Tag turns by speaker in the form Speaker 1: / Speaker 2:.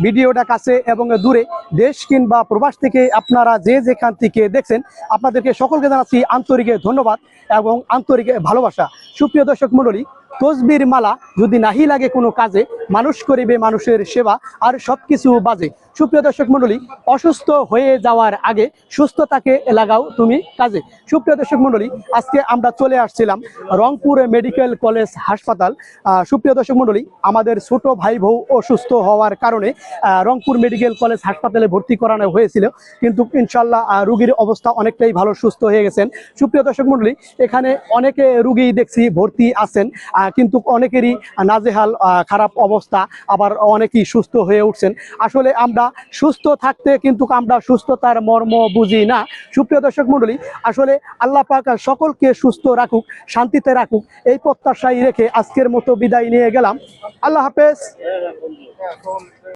Speaker 1: ভিডিওটা কাছে এবং দূরে দেশ কিংবা প্রবাস থেকে আপনারা যে যেখান থেকে দেখছেন আপনাদেরকে সকলকে জানাচ্ছি আন্তরিক ধন্যবাদ এবং আন্তরিক ভালোবাসা। সুপ্রিয় দর্শক মণ্ডলী, তসবির মালা যদি নাহি লাগে কোনো কাজে, মানুষ করিবে মানুষের সেবা আর সবকিছু বাজে। সুপ্রিয় দর্শক মণ্ডলী, অসুস্থ হয়ে যাওয়ার আগে সুস্থতাকে লাগাও তুমি কাজে। সুপ্রিয় দর্শক মণ্ডলী, আজকে আমরা চলে আসছিলাম রংপুর মেডিকেল কলেজ হাসপাতাল। সুপ্রিয় দর্শক মণ্ডলী, আমাদের ছোট ভাই বউ অসুস্থ হওয়ার কারণে রংপুর মেডিকেল কলেজ হাসপাতালে ভর্তি করানো হয়েছিল, কিন্তু ইনশাল্লাহ রুগীর অবস্থা অনেকটাই ভালো, সুস্থ হয়ে গেছেন। সুপ্রিয় দর্শক মণ্ডলী, এখানে অনেকে রুগী দেখছি ভর্তি আছেন, কিন্তু অনেকেরই নাজেহাল খারাপ অবস্থা, আবার অনেকেই সুস্থ হয়ে উঠছেন। আসলে আমরা সুস্থ থাকতে কিন্তু আমরা সুস্থতার মর্ম বুঝি না। সুপ্রিয় দর্শক মণ্ডলী, আসলে আল্লাহ পাক সকলকে সুস্থ রাখুক, শান্তিতে রাখুক, এই প্রত্যাশাই রেখে আজকের মতো বিদায় নিয়ে গেলাম। আল্লাহ হাফেজ।